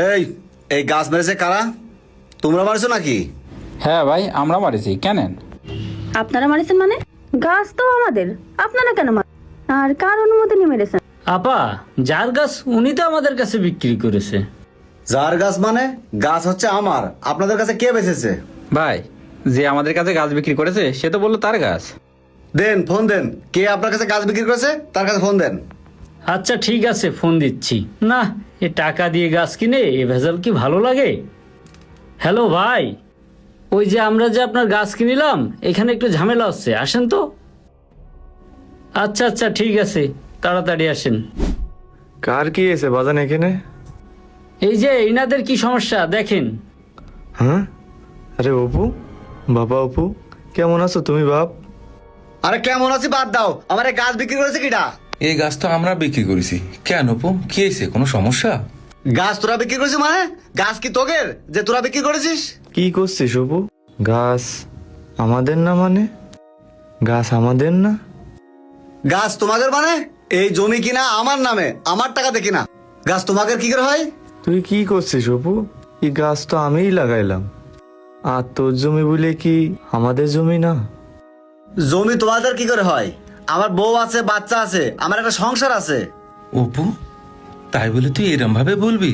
এই এই গাছ মেরেছে কারা? তোমরা মারছো নাকি? হ্যাঁ ভাই, আমরা মারিছি। কেন? আপনারা মারিছেন মানে? গাছ তো আমাদের, আপনারা কেন আর কার অনুমতি নিয়ে মেরেছেন? আপা, যার গাছ উনি তো আমাদের কাছে বিক্রি করেছে। যার গাছ মানে? গাছ হচ্ছে আমার, আপনাদের কাছে কে বেচেছে? ভাই, যে আমাদের কাছে গাছ বিক্রি করেছে সে তো বললো তার গাছ। দেন, ফোন দেন। কে আপনার কাছে গাছ বিক্রি করেছে তার কাছে ফোন দেন। আচ্ছা ঠিক আছে, ফোন দিচ্ছি। না, এ টাকা দিয়ে গাছ কিনে এ ভেজাল কি ভালো লাগে? হ্যালো ভাই, ওই যে আমরা যে আপনার গাছ কিনিলাম, এখানে একটু ঝামেলা হচ্ছে, আসেন তো। আচ্ছা আচ্ছা ঠিক আছে, তাড়াতাড়ি আসেন। কার কি এসে বাজান এখানে? এই যে ইনাদের কি সমস্যা দেখেন। হ্যাঁ, আরে অপু, বাবা অপু, কেমন আছো তুমি বাপ? আরে কেমন আছি বাদ দাও, আমার এই গাছ বিক্রি করেছে কিটা? এই গাছ তো আমরা বিক্রি করেছি। কেন অপু, কি হয়েছে? কোনো সমস্যা? গাছ তোরা বিক্রি করেছিস মানে? গাছ কি তোগের যে তোরা বিক্রি করেছিস? কি করছিস অপু? গাছ আমাদের না মানে? গাছ আমাদের না? গাছ তোমাদের মানে? এই জমি কিনা আমার নামে, আমার টাকাতে কিনা। গাছ তোমাদের কি করে হয়? তুই কি করছিস অপু? এই গাছ তো আমিই লাগাইলাম, আর তোর জমি বলে কি আমাদের জমি না? জমি তোমাদের কি করে হয়? আমার বউ আছে, বাচ্চা আছে, আমার একটা সংসার আছে। অপু, তাই বলে তুই এরম ভাবে বলবি?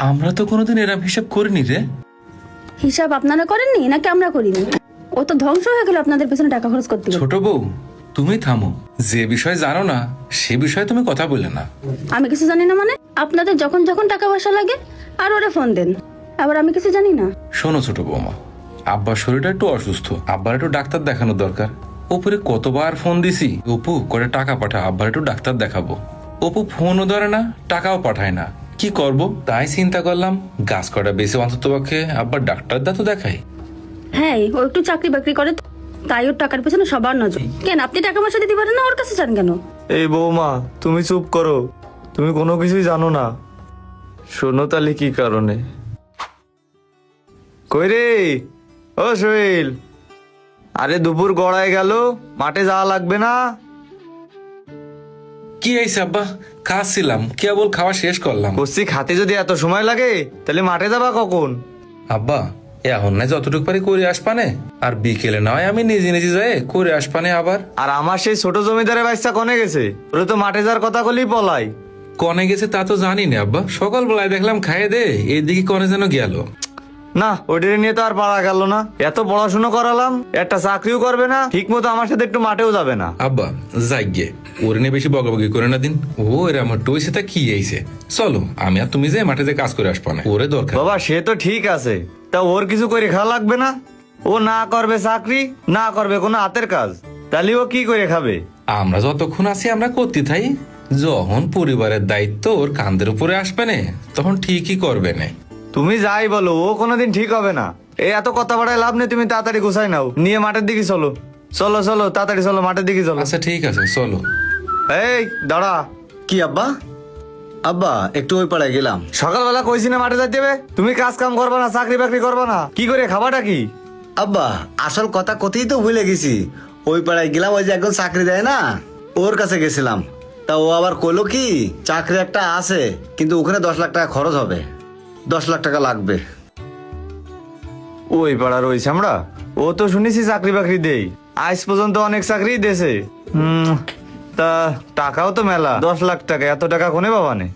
আমরা তো কোনোদিন এরম হিসাব করিনি রে। হিসাব আপনারা করেননি নাকি আমরা করিনি? ও তো ধ্বংস হয়ে গেল আপনাদের পেছনে টাকা খরচ করতে গেলে। ছোট বউ, তুমি থামো। যে বিষয় জানো না সে বিষয়ে তুমি কথা বলে না। আমি কিছু জানি না মানে? আপনাদের যখন যখন টাকা পয়সা লাগে আর ওরে ফোন দেন, আবার আমি কিছু জানি না? শোনো ছোট বৌমা, আব্বার শরীরটা একটু অসুস্থ, আব্বার একটু ডাক্তার দেখানোর দরকার। ওপরে কতবার ফোন দিছি, অপু করে টাকা পাঠা, আব্বার একটু ডাক্তার দেখাবো। অপু ফোনও ধরে না, টাকাও পাঠায় না। কি করব? তাই চিন্তা করলাম গাছ কটা বেশি অন্তত পক্ষে আব্বার ডাক্তার দা তো দেখাই। হ্যাঁ, ও একটু চাকরি বাকরি করে তো, তাই ওর টাকার পেছনে সবার নজর। কেন আপনি টাকা পয়সা দিতে পারেন না, ওর কাছে চান কেন? এই বৌমা, তুমি চুপ করো, তুমি কোনো কিছুই জানো না। শোনো তাহলে কি কারণে। কই রে ও সোহেল, আরে দুপুর গড়ায় গেল, মাঠে যাওয়া লাগবে না? কি হয়েছে আব্বা? খাচ্ছিলাম, কেবল খাওয়া শেষ করলাম। কষি খাতে যদি এত সময় লাগে তাহলে মাঠে যাবা কখন? আব্বা, এখন না যতটুকু পারি করে আসপানে, আর বিকেলে নয় আমি নিজে নিজে যাই করে আসপানে আবার। আর আমার সেই ছোট জমিদারের বাচ্চা কনে গেছে? ওরে তো মাঠে যাওয়ার কথা বলেই পলাই। কনে গেছে তা তো জানি না আব্বা, সকালবেলায় দেখলাম খাইয়ে দে এইদিকে কনে যেন গেল। না, ওইটা নিয়ে তো আর পারা গেল না। এত পড়াশোনা করালাম, একটা চাকরিও করবে না, ঠিক মতো আমার সাথে একটু মাঠেও যাবে না। আব্বা যাই গে, ওরে নিয়ে বেশি বকাবকি করে না দিন। ও এর আমার টইছে তা কি এইছে। চলো আমি আর তুমি যে মাঠে যে কাজ করে আসবা না, ওরে দরকার। বাবা সে তো ঠিক আছে, তা ওর কিছু করে খাওয়া লাগবে না? ও না করবে চাকরি, না করবে কোনো হাতের কাজ, তাহলে ও কি করে খাবে? আমরা যতক্ষণ আছি আমরা করতে থাই, যখন পরিবারের দায়িত্ব ওর কাঁধের উপরে আসবে না তখন ঠিকই করবে না। তুমি যাই বলো, ও কোনোদিন ঠিক হবে না। এই এত কথা বাড়ায় লাভ নেই, তুমি তাড়াতাড়ি গুছাই নাও, নিয়ে মাঠের দিকে চলো। চলো চলো তাড়াতাড়ি চলো, মাঠের দিকে চলো। আচ্ছা ঠিক আছে চলো। এই দাঁড়া। কি আব্বা? আব্বা একটু ওই পাড়ায় গেলাম। সকালবেলা কইছি না মাঠে যাইতে হবে? তুমি কাজ কাম করবা না, চাকরি বাকরি করবা না, কি করে খাবাটা কি? আব্বা আসল কথা কতেই তো ভুলে গেছি। ওই পাড়ায় গেলাম, ওই যে একজন চাকরি দেয় না, ওর কাছে গেছিলাম। তা ও আবার কইলো কি চাকরি একটা আছে, কিন্তু ওখানে 10 লাখ টাকা খরচ হবে, 10 লাখ টাকা লাগবে। ওই পাড়ার ওই ছামড়া, ও তো শুনেছি চাকরি বাকরি দেই, আজ পর্যন্ত অনেক চাকরি দেছে। তা টাকাও তো মেলা, 10 লাখ টাকা, এত টাকা কোনে বাবা নে?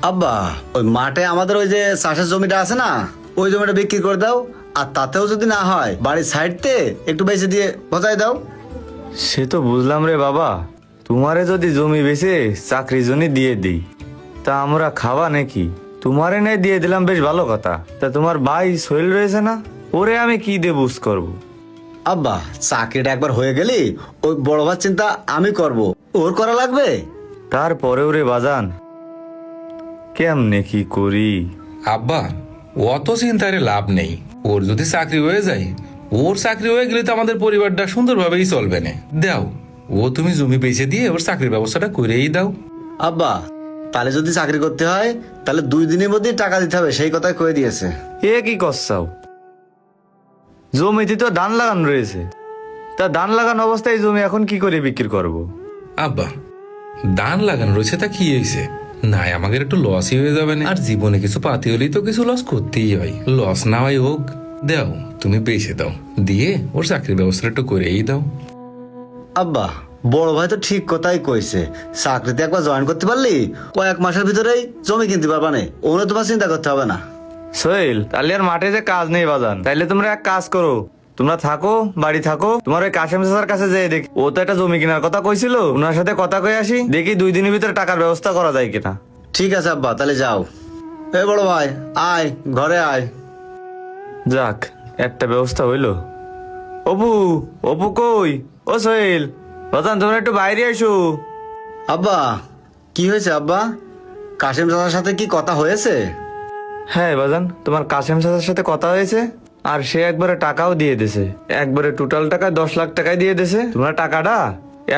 আব্বা ওই মাঠে আমাদের ওই যে চাষের জমিটা আছে না, ওই জমিটা বিক্রি করে দাও, আর তাতেও যদি না হয় বাড়ির সাইডতে একটু বেশি দিয়ে বজায় দাও। সে তো বুঝলাম রে বাবা, তোমারে যদি জমি বেচে চাকরি জন্য দিয়ে দিই, তা আমরা খাওয়া নাকি? তোমারে নাই দিয়ে দিলাম, বেশ ভালো কথা। তা তোমার ভাই সোহেল রয়েছে না, ওরে আমি কি দিয়ে বুঝ করবো? আব্বা চাকরিটা একবার হয়ে গেলি ওই বড় ভাই চিন্তা আমি করব, ওর করা লাগবে। তারপরেও রে বাজান, কেমনে কি করি? আব্বা অত চিন্তারে লাভ নেই, ওর যদি চাকরি হয়ে যায়, ওর চাকরি হয়ে গেলে তো আমাদের পরিবারটা সুন্দরভাবেই চলবে না। দাও, ও তুমি জমি বেচে দিয়ে ওর চাকরির ব্যবস্থাটা করেই দাও। আব্বা তাহলে যদি চাকরি করতে হয় তাহলে 2 দিনের মধ্যেই টাকা দিতে হবে, সেই কথাই কয়ে দিয়েছে। এ কি করছাও? জমিতে তো ধান লাগানো রয়েছে, তা ধান লাগানো অবস্থায় জমি এখন কি করে বিক্রি করব? আব্বা ধান লাগানো রয়েছে তা কি হয়েছে, না আমাদের একটু লসই হয়ে যাবে না, আর জীবনে কিছু পাতি হলেই তো কিছু লস করতেই হয়, লস না হয় হোক। দাও তুমি বেঁচে দাও, দিয়ে ওর চাকরির ব্যবস্থা একটু করেই দাও। আব্বা, বড় ভাই তো ঠিক কথাই কইছে, চাকরিতে একবার জয়েন করতে পারলি কয়েক মাসের ভিতরেই জমি কিনতে পারবা না, ওনে তোমার চিন্তা করতে হবে না। সোহেল, তাহলে আর মাঠে যে কাজ নেই বাজান, তাইলে তোমরা এক কাজ করো, তোমরা থাকো, বাড়ি থাকো, তোমার ওই কাশেম চাচার কাছে যেয়ে দেখি, ও তো একটা জমি কেনার কথা কইছিল, ওনার সাথে কথা কয়ে আসি, দেখি 2 দিনের ভিতরে টাকার ব্যবস্থা করা যায় কিনা। ঠিক আছে আব্বা, তাহলে যাও। এ বড় ভাই, আয় ঘরে আয়। যাক, একটা ব্যবস্থা হইলো। অপু, অপু কই? ও সোহেল, বাজান তোমরা একটু বাইরে আইসো। আব্বা, কি হয়েছে আব্বা? কাশিম চাচার সাথে কি কথা হয়েছে? হ্যাঁ বাজান, তোমার কাশেম চাচার সাথে কথা হয়েছে, আর সে একবারে টাকাও দিয়ে দিছে, একবারে টোটাল টাকা 10 লাখ টাকাই দিয়ে দিছে। তোমরা টাকাটা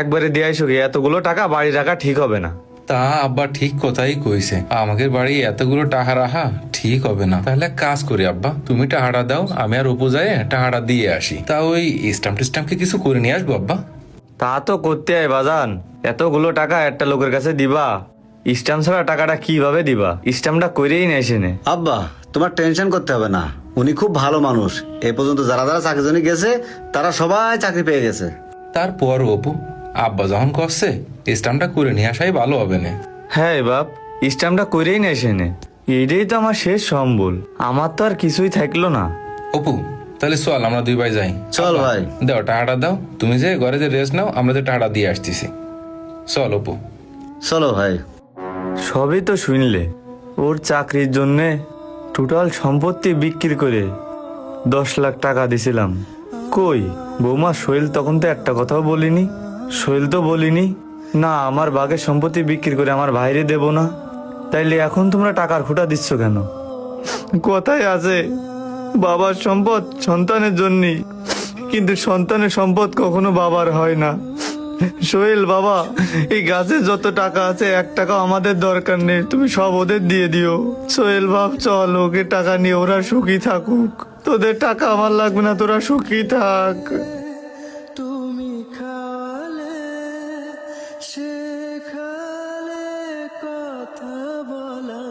একবারে দিয়ে আইসো, এতগুলো টাকা বাড়ি রাখা ঠিক হবে না। তা আব্বা ঠিক কথাই কইছে, আমাদের বাড়ি এতগুলো টাকা রাখা ঠিক হবে না। তাহলে এক কাজ করি আব্বা, তুমি টাকাটা দাও, আমি আর উপু যায় টাকাটা দিয়ে আসি। তা ওই স্ট্যাম্প টিস্টাম্পকে কিছু করে নিয়ে আসবো আব্বা? তা তো করতে হয় বাজান, এতগুলো টাকা একটা লোকের কাছে দিবা, স্ট্যাম্প ছাড়া টাকাটা কিভাবে দিবা? স্ট্যাম্পটা করেই নেই সেনে। আব্বা, তোমার টেনশন করতে হবে না, উনি খুব ভালো মানুষ। এ পর্যন্ত যারা যারা চাকরির জন্য গেছে তারা সবাই চাকরি পেয়ে গেছে। তারপর অপু, আব্বা যখন করছে স্ট্যাম্পটা করে নিয়ে আসাই ভালো হবে না। হ্যাঁ বাপ, স্ট্যাম্পটা করেই নেই সেনে, এইটাই তো আমার শেষ সম্বল, আমার তো আর কিছুই থাকলো না। অপু, তাহলে চল আমরা 2 ভাই যাই। চল আব্বা, ভাই। দাও টাকাটা দাও, তুমি যে ঘরে যে রেস্ট নাও, আমরা যে টাকাটা দিয়ে আসতেছি। চল অপু। চলো ভাই। সবই তো শুনলে, ওর চাকরির জন্যে টোটাল সম্পত্তি বিক্রি করে 10 লাখ টাকা দিছিলাম। কই বৌমা, সোহেল তখন তো একটা কথাও বলিনি, সোহেল তো বলিনি না আমার বাগের সম্পত্তি বিক্রি করে আমার ভাইরে দেব না, তাইলে এখন তোমরা টাকার খোঁটা দিচ্ছ কেন? কথাই আছে, বাবার সম্পদ সন্তানের জন্যই, কিন্তু সন্তানের সম্পদ কখনো বাবার হয় না। সোহেল বাবা, এই গাছে যত টাকা আছে 1 টাকাও আমাদের দরকার নেই, তুমি সব ওদের দিয়ে দিও। সোহেল বাপ, চল, ওকে টাকা নিয়ে ওরা সুখী থাকুক, তোদের টাকা আমার লাগবে না, তোরা সুখী থাক। তুমি খাওয়ালে শেখালে কথা বলা,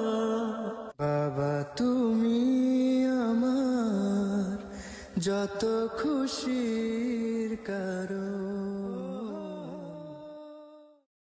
বাবা তুমি আমার যত খুশির কারণ।